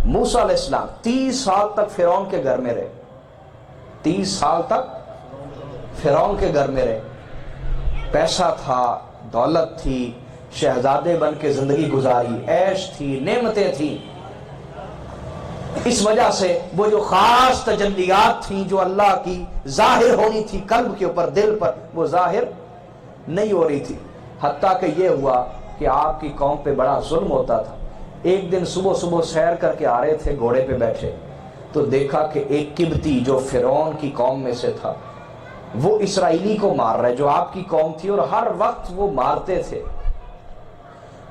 موسیٰ علیہ السلام 30 سال تک فرعون کے گھر میں رہے، 30 سال تک فرعون کے گھر میں رہے، پیسہ تھا، دولت تھی، شہزادے بن کے زندگی گزاری، عیش تھی، نعمتیں تھیں۔ اس وجہ سے وہ جو خاص تجلیات تھیں جو اللہ کی ظاہر ہونی تھی قلب کے اوپر، دل پر، وہ ظاہر نہیں ہو رہی تھی۔ حتیٰ کہ یہ ہوا کہ آپ کی قوم پہ بڑا ظلم ہوتا تھا۔ ایک دن صبح صبح سیر کر کے آ رہے تھے، گھوڑے پہ بیٹھے، تو دیکھا کہ ایک قبطی جو فرعون کی قوم میں سے تھا وہ اسرائیلی کو مار رہا ہے جو آپ کی قوم تھی، اور ہر وقت وہ مارتے تھے۔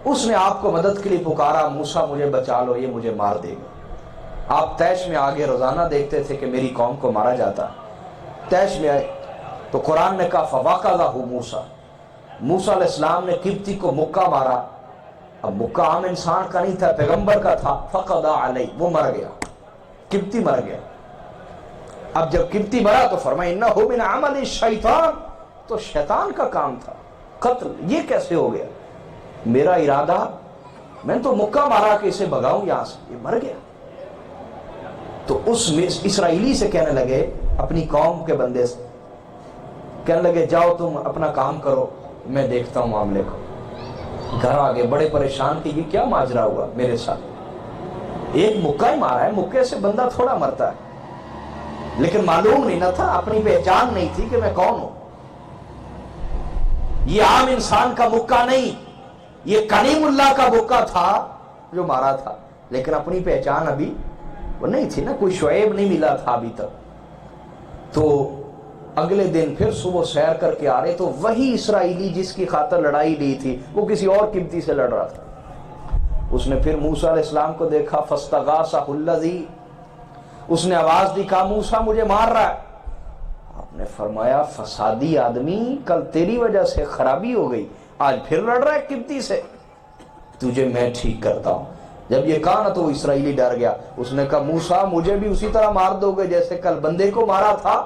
اس نے آپ کو مدد کے لیے پکارا، موسیٰ مجھے بچا لو، یہ مجھے مار دے گا۔ آپ طیش میں آگے روزانہ دیکھتے تھے کہ میری قوم کو مارا جاتا۔ طیش میں آئے تو قرآن نے کہا فَوَقَذَهُ مُوسَىٰ، موسیٰ علیہ السلام نے قبطی کو مکہ مارا۔ اب مکہ عام انسان کا نہیں تھا، پیغمبر کا تھا۔ فَقَضَىٰ عَلَيْهِ، وہ مر گیا، قبطی مر گیا۔ اب جب قبطی مرا تو فرمایا اِنَّهُ مِنْ عَمَلِ الشَّيْطَانِ، تو شیطان کا کام تھا قتل، یہ کیسے ہو گیا؟ میرا ارادہ، میں تو مکہ مارا کہ اسے بھگاؤں یہاں سے، یہ مر گیا۔ تو اس اسرائیلی سے کہنے لگے، اپنی قوم کے بندے سے کہنے لگے جاؤ تم اپنا کام کرو، میں دیکھتا ہوں معاملے کو۔ گھر آگے بڑے پریشان کہ یہ کیا ماجرا ہوا میرے ساتھ، ایک مکہ ہی مارا ہے، مکے سے بندہ تھوڑا مرتا ہے، لیکن معلوم نہیں نہ تھا، اپنی پہچان نہیں تھی کہ میں کون ہوں۔ یہ عام انسان کا مکہ نہیں، یہ کلیم اللہ کا مکہ تھا جو مارا تھا، لیکن اپنی پہچان ابھی وہ نہیں تھی نا، کوئی شعیب نہیں ملا تھا ابھی تک۔ تو اگلے دن پھر صبح سیر کر کے آ رہے تو وہی اسرائیلی جس کی خاطر لڑائی لی تھی وہ کسی اور قبطی سے لڑ رہا تھا۔ اس نے پھر موسیٰ علیہ السلام کو دیکھا، فَاسْتَغَاثَهُ الَّذِي، اس نے آواز دی، کہا موسیٰ مجھے مار رہا ہے۔ آپ نے فرمایا فسادی آدمی، کل تیری وجہ سے خرابی ہو گئی، آج پھر لڑ رہا ہے قبطی سے، تجھے میں ٹھیک کرتا ہوں۔ جب یہ کہا نا تو وہ اسرائیلی ڈر گیا، اس نے کہا موسیٰ مجھے بھی اسی طرح مار دو گے جیسے کل بندے کو مارا تھا۔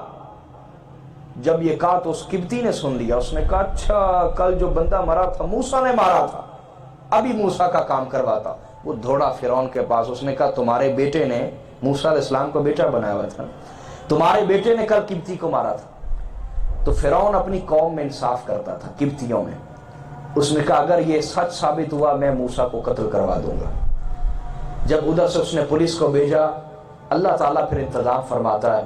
جب یہ کہا تو اس قبطی نے سن لیا، اس نے کہا اچھا کل جو بندہ مرا تھا موسیٰ نے مارا تھا، ابھی موسیٰ کا کام کرواتا۔ وہ دوڑا فرعون کے پاس، اس نے کہا تمہارے بیٹے نے، موسیٰ علیہ السلام کو بیٹا بنایا ہوا تھا، تمہارے بیٹے نے کل قبطی کو مارا تھا۔ تو فرعون اپنی قوم میں انصاف کرتا تھا، قبطیوں میں۔ اس نے کہا اگر یہ سچ ثابت ہوا میں موسیٰ کو قتل کروا دوں گا۔ جب ادھر سے اس نے پولیس کو بھیجا، اللہ تعالیٰ پھر انتظام فرماتا ہے،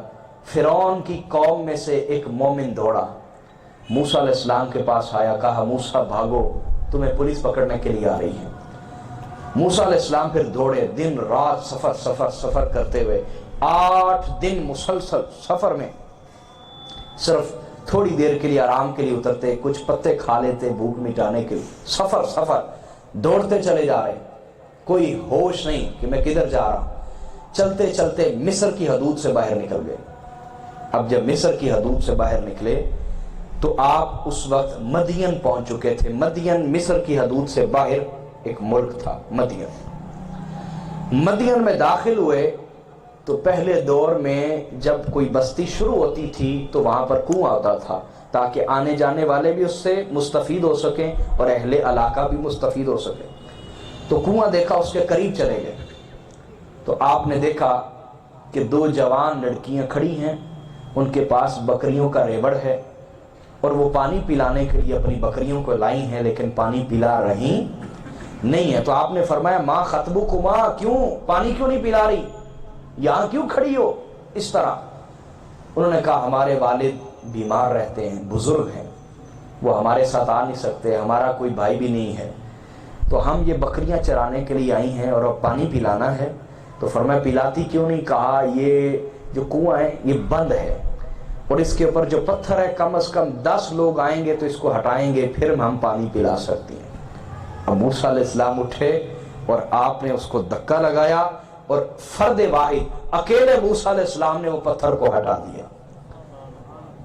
فرعون کی قوم میں سے ایک مومن دوڑا، موسیٰ علیہ السلام کے پاس آیا، کہا موسیٰ بھاگو، تمہیں پولیس پکڑنے کے لیے آ رہی ہے۔ موسیٰ علیہ السلام پھر دوڑے، دن رات سفر کرتے ہوئے 8 دن مسلسل سفر میں، صرف تھوڑی دیر کے لیے آرام کے لیے اترتے، کچھ پتے کھا لیتے بھوک مٹانے کے لیے، سفر دوڑتے چلے جا رہے، کوئی ہوش نہیں کہ میں کدھر جا رہا ہوں۔ چلتے چلتے مصر کی حدود سے باہر نکل گئے۔ اب جب مصر کی حدود سے باہر نکلے تو آپ اس وقت مدین پہنچ چکے تھے۔ مدین مصر کی حدود سے باہر ایک ملک تھا مدین میں داخل ہوئے تو پہلے دور میں جب کوئی بستی شروع ہوتی تھی تو وہاں پر کنواں ہوتا تھا تاکہ آنے جانے والے بھی اس سے مستفید ہو سکیں اور اہل علاقہ بھی مستفید ہو سکیں۔ تو کنواں دیکھا، اس کے قریب چلے گئے تو آپ نے دیکھا کہ 2 جوان لڑکیاں کھڑی ہیں، ان کے پاس بکریوں کا ریوڑ ہے اور وہ پانی پلانے کے لیے اپنی بکریوں کو لائی ہیں لیکن پانی پلا رہی نہیں ہے۔ تو آپ نے فرمایا ماں خطبکما، کیوں پانی کیوں نہیں پلا رہی، یہاں کیوں کھڑی ہو اس طرح؟ انہوں نے کہا ہمارے والد بیمار رہتے ہیں، بزرگ ہیں، وہ ہمارے ساتھ آ نہیں سکتے، ہمارا کوئی بھائی بھی نہیں ہے، تو ہم یہ بکریاں چرانے کے لیے آئی ہیں اور اب پانی پلانا ہے۔ تو فرمایا پلاتی کیوں نہیں؟ کہا یہ جو کنواں ہے یہ بند ہے اور اس کے اوپر جو پتھر ہے کم از کم 10 لوگ آئیں گے تو اس کو ہٹائیں گے پھر ہم پانی پلا سکتے ہیں۔ اب موسیٰ علیہ السلام اٹھے اور آپ نے اس کو دھکا لگایا اور فرد واحد اکیلے موسیٰ علیہ السلام نے وہ پتھر کو ہٹا دیا۔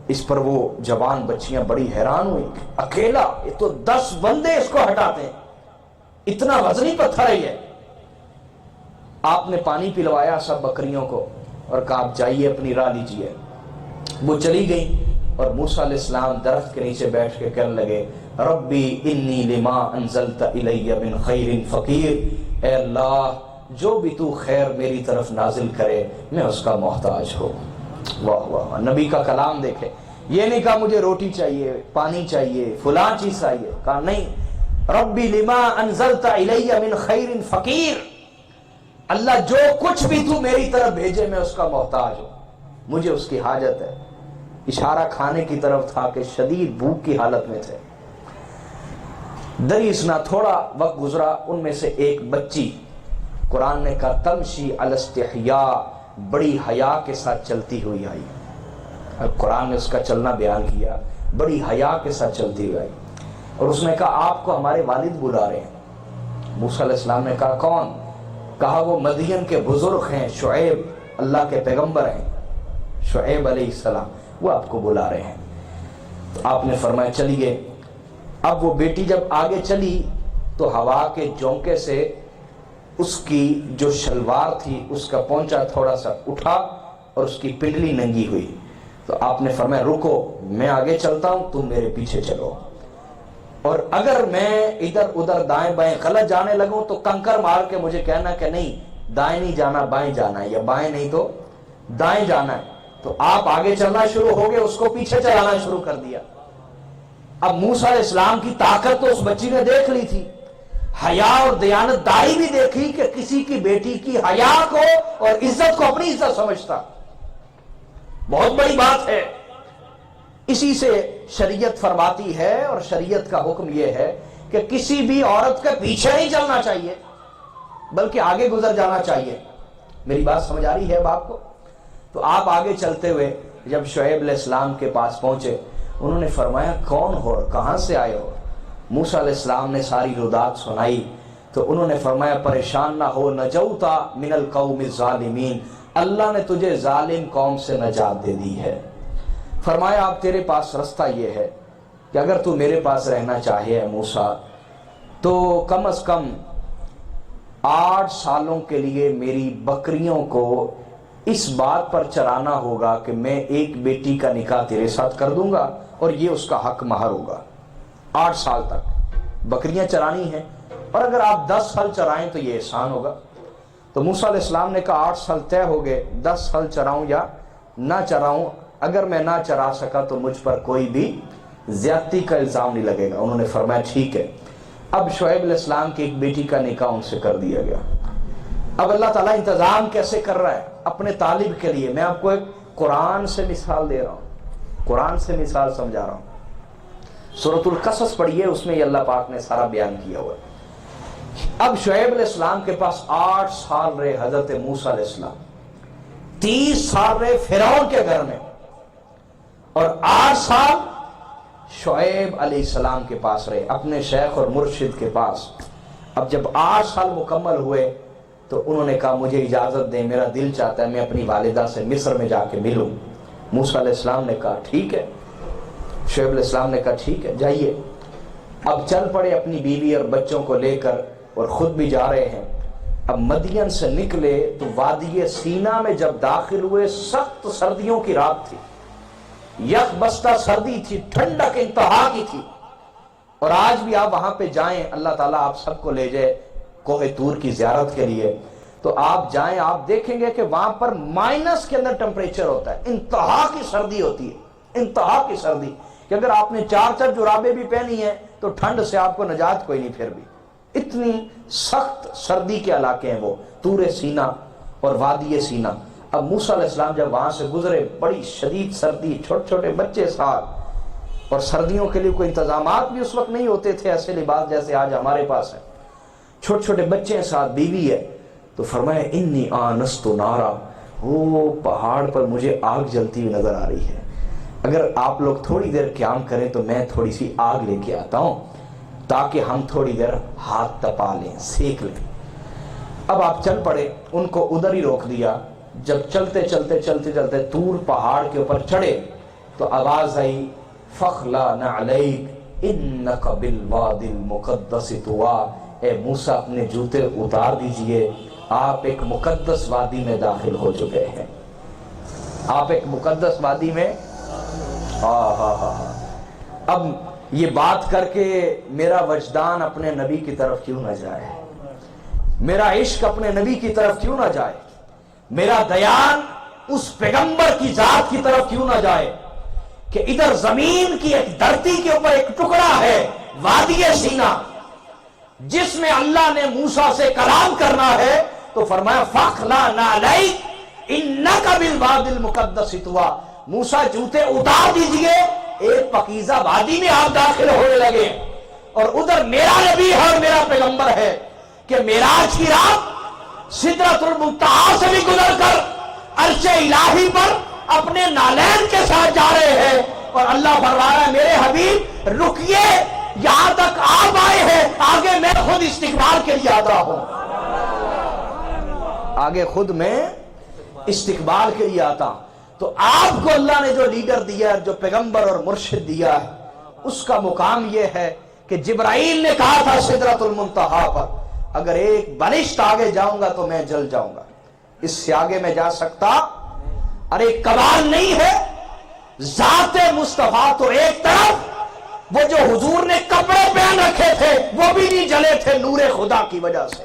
اس پر وہ جوان بچیاں بڑی حیران ہوئی، اکیلا، یہ تو 10 بندے اس کو ہٹاتے ہیں، اتنا وزنی پتھر ہے یہ۔ آپ نے پانی پلوایا سب بکریوں کو اور کہا آپ جائیے اپنی راہ لیجیے۔ وہ چلی گئی اور موسیٰ علیہ السلام درخت کے نیچے بیٹھ کے کہنے لگے ربی انی لما انزلت الی من خیر فقیر، اے اللہ جو بھی تو خیر میری طرف نازل کرے میں اس کا محتاج ہوں۔ واہ واہ، نبی کا کلام دیکھے، یہ نہیں کہا مجھے روٹی چاہیے، پانی چاہیے، فلاں چیز چاہیے، کہا نہیں، ربی لما انزلت الی من خیر فقیر، اللہ جو کچھ بھی تو میری طرف بھیجے میں اس کا محتاج ہوں، مجھے اس کی حاجت ہے۔ اشارہ کھانے کی طرف تھا کہ شدید بھوک کی حالت میں تھے۔ دریس نہ تھوڑا وقت گزرا، ان میں سے ایک بچی، قرآن نے کہا تمشی علی استحیاء، بڑی حیا کے ساتھ چلتی ہوئی آئی۔ قرآن نے اس کا چلنا بیان کیا، بڑی حیا کے ساتھ چلتی ہوئی آئی، اور اس نے کہا آپ کو ہمارے والد بلا رہے ہیں۔ موسیٰ علیہ السلام نے کہا کون؟ کہا وہ مدین کے بزرگ ہیں، شعیب، اللہ کے پیغمبر ہیں، شعیب علیہ السلام، وہ آپ کو بلا رہے ہیں۔ تو آپ نے فرمایا چلیے۔ اب وہ بیٹی جب آگے چلی تو ہوا کے جھونکے سے اس کی جو شلوار تھی اس کا پونچا تھوڑا سا اٹھا اور اس کی پنڈلی ننگی ہوئی۔ تو آپ نے فرمایا رکو، میں آگے چلتا ہوں، تم میرے پیچھے چلو، اور اگر میں ادھر ادھر دائیں بائیں غلط جانے لگوں تو کنکر مار کے مجھے کہنا کہ نہیں دائیں نہیں جانا بائیں جانا ہے، یا بائیں نہیں تو دائیں جانا ہے۔ تو آپ آگے چلنا شروع ہو گئے، اس کو پیچھے چلانا شروع کر دیا۔ اب موسیٰ علیہ السلام کی طاقت تو اس بچی نے دیکھ لی تھی، حیا اور دیانتداری بھی دیکھی کہ کسی کی بیٹی کی حیا کو اور عزت کو اپنی عزت سمجھتا، بہت بڑی بات ہے۔ اسی سے شریعت فرماتی ہے، اور شریعت کا حکم یہ ہے کہ کسی بھی عورت کے پیچھے نہیں چلنا چاہیے بلکہ آگے گزر جانا چاہیے۔ میری بات سمجھ آ رہی ہے باپ کو؟ تو آپ آگے چلتے ہوئے جب شعیب علیہ السلام کے پاس پہنچے، انہوں نے فرمایا کون ہو، کہاں سے آئے ہو؟ موسیٰ علیہ السلام نے ساری ردات سنائی تو انہوں نے فرمایا پریشان نہ ہو، نجوتا من القوم الظالمین، اللہ نے تجھے ظالم قوم سے نجات دے دی ہے۔ فرمایا اب تیرے پاس رستہ یہ ہے کہ اگر تو میرے پاس رہنا چاہے موسیٰ تو کم از کم 8 سالوں کے لیے میری بکریوں کو اس بات پر چرانا ہوگا کہ میں ایک بیٹی کا نکاح تیرے ساتھ کر دوں گا اور یہ اس کا حق مہر ہوگا۔ 8 سال تک بکریاں چرانی ہیں، اور اگر آپ 10 سال چرائیں تو یہ احسان ہوگا۔ تو موسیٰ علیہ السلام نے کہا 8 سال طے ہو گئے، 10 سال چراؤں یا نہ چراؤں، اگر میں نہ چرا سکا تو مجھ پر کوئی بھی زیادتی کا الزام نہیں لگے گا۔ انہوں نے فرمایا ٹھیک ہے۔ اب شعیب علیہ السلام کی ایک بیٹی کا نکاح ان سے کر دیا گیا۔ اب اللہ تعالیٰ انتظام کیسے کر رہا ہے اپنے طالب کے لیے؟ میں آپ کو ایک قرآن سے مثال دے رہا ہوں، قرآن سے مثال سمجھا رہا ہوں۔ سورۃ القصص پڑھیے، اس میں یہ اللہ پاک نے سارا بیان کیا ہوا ہے۔ اب شعیب علیہ السلام کے پاس 8 سال رہے حضرت موسیٰ علیہ السلام، 30 سال رہے فرعون کے گھر میں، اور 8 سال شعیب علیہ السلام کے پاس رہے، اپنے شیخ اور مرشد کے پاس۔ اب جب 8 سال مکمل ہوئے تو انہوں نے کہا مجھے اجازت دیں، میرا دل چاہتا ہے میں اپنی والدہ سے مصر میں جا کے ملوں۔ موسیٰ علیہ السلام نے کہا ٹھیک ہے، شعیب علیہ السلام نے کہا ٹھیک ہے جائیے۔ اب چل پڑے اپنی بیوی اور بچوں کو لے کر، اور خود بھی جا رہے ہیں۔ اب مدین سے نکلے تو وادی سینا میں جب داخل ہوئے، سخت سردیوں کی رات تھی، یک بستہ سردی تھی، ٹھنڈک انتہا کی تھی۔ اور آج بھی آپ وہاں پہ جائیں، اللہ تعالیٰ آپ سب کو لے جائے کوہ طور کی زیارت کے لیے، تو آپ جائیں، آپ دیکھیں گے کہ وہاں پر مائنس کے اندر ٹمپریچر ہوتا ہے، انتہا کی سردی ہوتی ہے، انتہا کی سردی، کہ اگر آپ نے 4 جرابیں بھی پہنی ہیں تو ٹھنڈ سے آپ کو نجات کوئی نہیں پھر بھی۔ اتنی سخت سردی کے علاقے ہیں وہ، طور سینا اور وادی سینا۔ اب موسیٰ علیہ السلام جب وہاں سے گزرے، بڑی شدید سردی، چھوٹے چھوٹے بچے ساتھ، اور سردیوں کے لیے کوئی انتظامات بھی اس وقت نہیں ہوتے تھے ایسے لباس جیسے آج ہمارے پاس ہے، چھوٹے چھوٹے بچے ساتھ، بیوی ہے۔ تو فرمایا انی آنست نارا، وہ پہاڑ پر مجھے آگ جلتی ہوئی نظر آ رہی ہے، اگر آپ لوگ تھوڑی دیر قیام کریں تو میں تھوڑی سی آگ لے کے آتا ہوں تاکہ ہم تھوڑی دیر ہاتھ تپا لیں، سیک لیں۔ اب آپ چل پڑے، ان کو ادھر ہی روک دیا۔ جب چلتے چلتے چلتے چلتے طور پہاڑ کے اوپر چڑھے تو آواز آئی فخلا نعلیک انک بالوادی المقدس طویٰ، اے موسیٰ اپنے جوتے اتار دیجئے، آپ ایک مقدس وادی میں داخل ہو چکے ہیں، آپ ایک مقدس وادی میں۔ اب یہ بات کر کے میرا وجدان اپنے نبی کی طرف کیوں نہ جائے؟ میرا عشق اپنے نبی کی طرف کیوں نہ جائے؟ میرا دیان اس پیغمبر کی ذات کی طرف کیوں نہ جائے کہ ادھر زمین کی ایک دھرتی کے اوپر ایک ٹکڑا ہے وادی سینا، جس میں اللہ نے موسیٰ سے کلام کرنا ہے تو فرمایا فَاخْلَعْ نَعْلَيْكَ إِنَّكَ بِالْوَادِ الْمُقَدَّسِ طُوًى، موسیٰ جوتے اتار دیجئے، ایک پاکیزہ وادی میں آپ داخل ہونے لگے، اور ادھر میرا نبی ہے اور میرا پیغمبر ہے کہ معراج کی رات سدرۃ المنتہا سے بھی گزر کر عرش الہی پر اپنے نالین کے ساتھ جا رہے ہیں، اور اللہ فرما رہا ہے میرے حبیب رکیے، یہاں تک آپ آئے ہیں، آگے میں خود استقبال کے لیے آتا ہوں، آگے خود میں استقبال کے لیے آتا ہوں۔ تو آپ کو اللہ نے جو لیڈر دیا ہے، جو پیغمبر اور مرشد دیا ہے، اس کا مقام یہ ہے کہ جبرائیل نے کہا تھا سدرۃ المنتہا پر اگر ایک بنشت آگے جاؤں گا تو میں جل جاؤں گا، اس سے آگے میں جا سکتا، ارے کمال نہیں ہے؟ ذات مصطفیٰ تو ایک طرف، وہ جو حضور نے کپڑے پہن رکھے تھے وہ بھی نہیں جلے تھے نور خدا کی وجہ سے،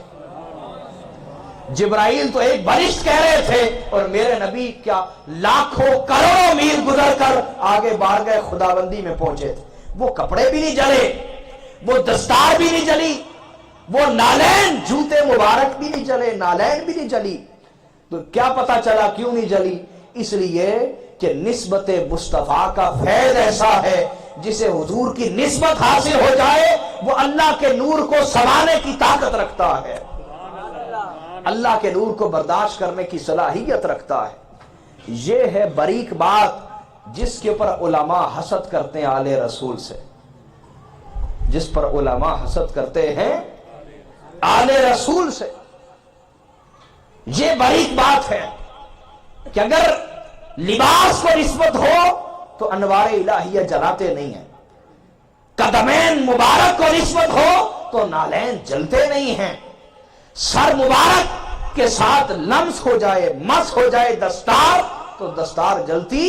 جبرائیل تو ایک بنشت کہہ رہے تھے، اور میرے نبی کیا لاکھوں کروڑوں میل گزر کر آگے بارگاہ خداوندی میں پہنچے تھے، وہ کپڑے بھی نہیں جلے، وہ دستار بھی نہیں جلی، وہ نالین جوتے مبارک بھی نہیں جلے، نالین بھی نہیں جلی۔ تو کیا پتا چلا کیوں نہیں جلی؟ اس لیے کہ نسبت مصطفیٰ کا فیض ایسا ہے جسے حضور کی نسبت حاصل ہو جائے وہ اللہ کے نور کو سمانے کی طاقت رکھتا ہے، اللہ کے نور کو برداشت کرنے کی صلاحیت رکھتا ہے۔ یہ ہے باریک بات جس کے اوپر علماء حسد کرتے ہیں آل رسول سے، جس پر علماء حسد کرتے ہیں آل رسول سے۔ یہ باریک بات ہے کہ اگر لباس کو نسبت ہو تو انوار الہیہ جلاتے نہیں ہیں، قدمین مبارک کو نسبت ہو تو نالین جلتے نہیں ہیں، سر مبارک کے ساتھ لمس ہو جائے، مس ہو جائے دستار تو دستار جلتی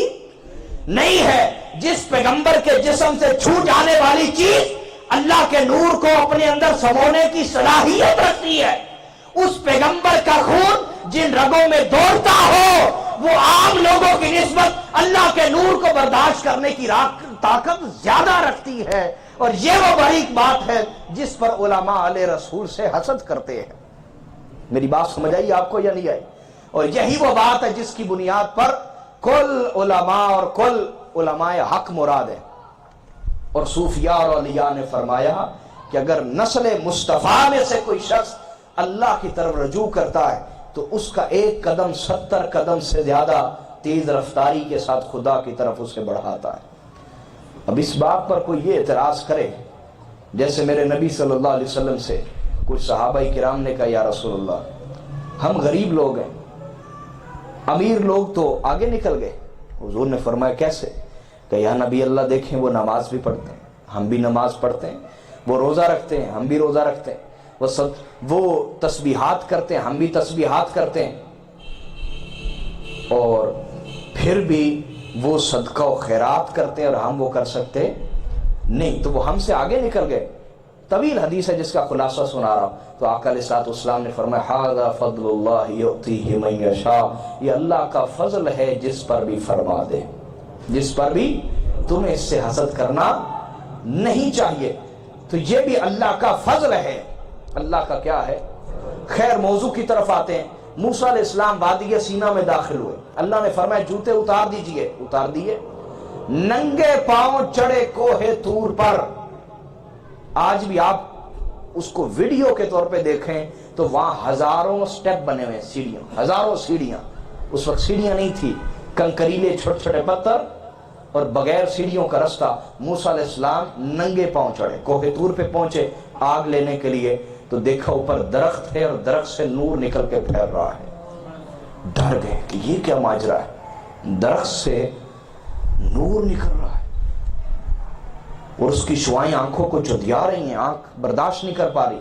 نہیں ہے۔ جس پیغمبر کے جسم سے چھو جانے والی چیز اللہ کے نور کو اپنے اندر سمونے کی صلاحیت رکھتی ہے، اس پیغمبر کا خون جن رگوں میں دوڑتا ہو وہ عام لوگوں کی نسبت اللہ کے نور کو برداشت کرنے کی طاقت زیادہ رکھتی ہے، اور یہ وہ باریک بات ہے جس پر علماء علیہ رسول سے حسد کرتے ہیں۔ میری بات سمجھ آئی آپ کو یا نہیں آئی؟ اور یہی وہ بات ہے جس کی بنیاد پر کل علماء اور کل علماء حق مراد ہے، اور صوفیاء اور اولیاء نے فرمایا کہ اگر نسل مصطفیٰ میں سے کوئی شخص اللہ کی طرف رجوع کرتا ہے تو اس کا ایک قدم 70 قدم سے زیادہ تیز رفتاری کے ساتھ خدا کی طرف اسے بڑھاتا ہے۔ اب اس بات پر کوئی یہ اعتراض کرے، جیسے میرے نبی صلی اللہ علیہ وسلم سے کچھ صحابہ کرام نے کہا یا رسول اللہ ہم غریب لوگ ہیں، امیر لوگ تو آگے نکل گئے۔ حضور نے فرمایا کیسے؟ کہ یا نبی اللہ دیکھیں وہ نماز بھی پڑھتے ہیں، ہم بھی نماز پڑھتے ہیں، وہ روزہ رکھتے ہیں، ہم بھی روزہ رکھتے ہیں، وہ تسبیحات کرتے ہیں، ہم بھی تسبیحات کرتے ہیں، اور پھر بھی وہ صدقہ و خیرات کرتے ہیں اور ہم وہ کر سکتے نہیں، تو وہ ہم سے آگے نکل گئے۔ طویل حدیث ہے جس کا خلاصہ سنا رہا ہوں۔ تو آقا علیہ الصلوۃ والسلام نے فرمایا ھذا فضل اللہ یؤتیہ من یشاء، یہ اللہ کا فضل ہے جس پر بھی فرما دے، جس پر بھی تمہیں اس سے حسد کرنا نہیں چاہیے۔ تو یہ بھی اللہ کا فضل ہے، اللہ کا کیا ہے؟ خیر موضوع کی طرف آتے ہیں۔ موسیٰ علیہ السلام وادی سینا میں داخل ہوئے، اللہ نے فرمایا جوتے اتار دیجئے، اتار دیے، ننگے پاؤں چڑھے کوہ طور پر۔ آج بھی آپ اس کو ویڈیو کے طور پہ دیکھیں تو وہاں ہزاروں سٹیپ بنے ہوئے، سیڑھیاں، ہزاروں سیڑھیاں۔ اس وقت سیڑھیاں نہیں تھی، کنکریلے چھوٹے چھوٹے پتھر اور بغیر سیڑھیوں کا رستہ۔ موسیٰ علیہ السلام ننگے پاؤں چڑھے، کوہ طور پہ پہنچے آگ لینے کے لیے، تو دیکھا اوپر درخت ہے اور درخت سے نور نکل کے پھیل رہا ہے۔ ڈر گئے کہ یہ کیا ماجرا ہے، درخت سے نور نکل رہا ہے اور اس کی شعائیں آنکھوں کو چدھیا رہی ہیں، آنکھ برداشت نہیں کر پا رہی۔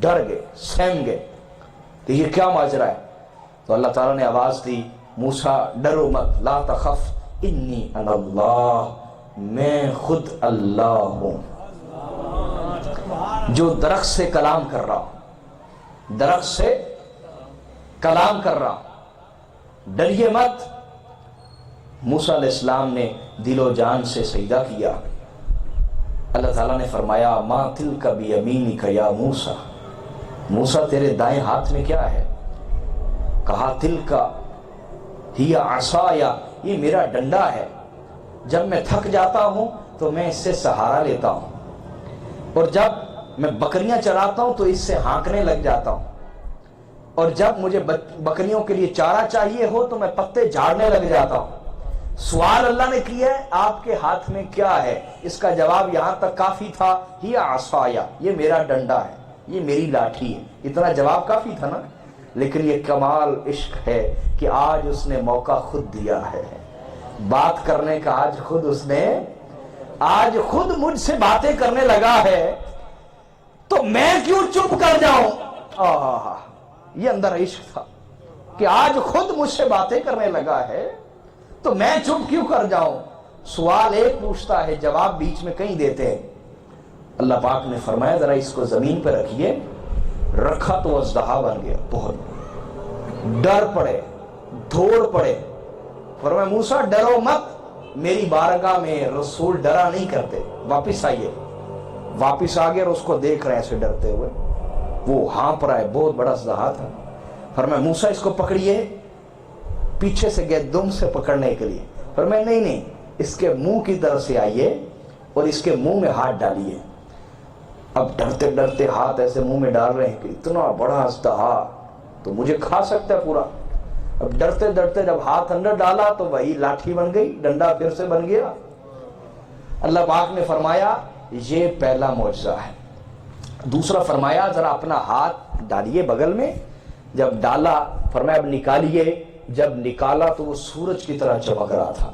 ڈر گئے، سہم گئے کہ یہ کیا ماجرا ہے۔ تو اللہ تعالیٰ نے آواز دی موسیٰ ڈرو مت، لا تخف انی انا اللہ، میں خود اللہ ہوں جو درخت سے کلام کر رہا ہوں۔ درخت سے کلام کر رہا ہوں، ڈریے مت۔ موسیٰ علیہ السلام نے دل و جان سے سجدہ کیا۔ اللہ تعالیٰ نے فرمایا ما تلک بیمینک یا موسیٰ، موسیٰ تیرے دائیں ہاتھ میں کیا ہے؟ کہا تلک ہی عصایا، یہ میرا ڈنڈا ہے، جب میں تھک جاتا ہوں تو میں اس سے سہارا لیتا ہوں، اور جب میں بکریاں چراتا ہوں تو اس سے ہانکنے لگ جاتا ہوں، اور جب مجھے بکریوں کے لیے چارہ چاہیے ہو تو میں پتے جھاڑنے لگ جاتا ہوں۔ سوال اللہ نے کیا ہے آپ کے ہاتھ میں کیا ہے؟ اس کا جواب یہاں تک کافی تھا، ہی عصایا، یہ میرا ڈنڈا ہے، یہ میری لاٹھی ہے۔ اتنا جواب کافی تھا نا؟ لیکن یہ کمال عشق ہے کہ آج اس نے موقع خود دیا ہے بات کرنے کا، آج خود مجھ سے باتیں کرنے لگا ہے، تو میں کیوں چپ کر جاؤں؟ یہ اندر عشق تھا کہ آج خود مجھ سے باتیں کرنے لگا ہے تو میں چپ کیوں کر جاؤں؟ سوال ایک پوچھتا ہے، جواب بیچ میں کہیں دیتے ہیں۔ اللہ پاک نے فرمایا ذرا اس کو زمین پہ رکھیے، رکھا تو اژدہا بن گیا، بہت ڈر پڑے، دوڑ پڑے۔ فرمایا موسیٰ ڈرو مت، میری بارگاہ میں رسول ڈرا نہیں کرتے، واپس آئیے۔ واپس آ گئے اور اس کو دیکھ رہے ہیں ایسے ڈرتے ہوئے، وہ ہانپ رہا ہے، بہت بڑا اژدہا تھا۔ فرمایا موسیٰ اس کو پکڑیے، پیچھے سے گئے دم سے پکڑنے کے لیے۔ فرمایا نہیں، اس کے منہ کی طرف سے آئیے اور اس کے منہ میں ہاتھ ڈالیے۔ اب ڈرتے ڈرتے ہاتھ ایسے منہ میں ڈال رہے ہیں کہ اتنا بڑا اژدہا تو مجھے کھا سکتا ہے پورا۔ اب ڈرتے ڈرتے جب ہاتھ اندر ڈالا تو وہی لاٹھی بن گئی، ڈنڈا پھر سے بن گیا۔ اللہ پاک نے فرمایا یہ پہلا معجزہ ہے۔ دوسرا فرمایا ذرا اپنا ہاتھ ڈالیے بغل میں۔ جب ڈالا فرمایا اب نکالیے، جب نکالا تو وہ سورج کی طرح چمک رہا تھا۔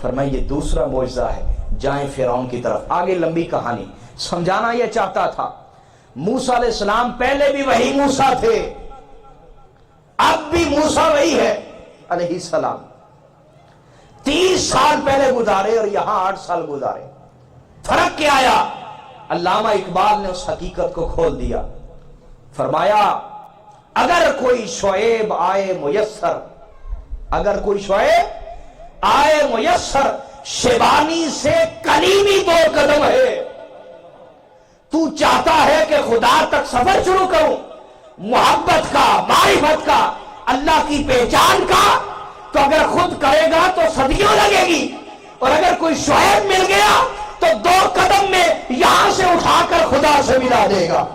فرمایا یہ دوسرا معجزہ ہے، جائیں فرعون کی طرف۔ آگے لمبی کہانی، سمجھانا یہ چاہتا تھا موسیٰ علیہ السلام پہلے بھی وہی موسیٰ تھے، اب بھی موسیٰ وہی ہے علیہ السلام۔ 30 سال پہلے گزارے اور یہاں 8 سال گزارے، فرق کیا آیا؟ علامہ اقبال نے اس حقیقت کو کھول دیا۔ فرمایا اگر کوئی شعیب آئے میسر، اگر کوئی شعیب آئے میسر، شیبانی سے کلیمی 2 قدم ہے۔ تو چاہتا ہے کہ خدا تک سفر شروع کروں، محبت کا، معرفت کا، اللہ کی پہچان کا، تو اگر خود کرے گا تو صدیوں لگے گی، اور اگر کوئی شعیب مل گیا تو 2 قدم میں یہاں سے اٹھا کر خدا سے ملا دے گا۔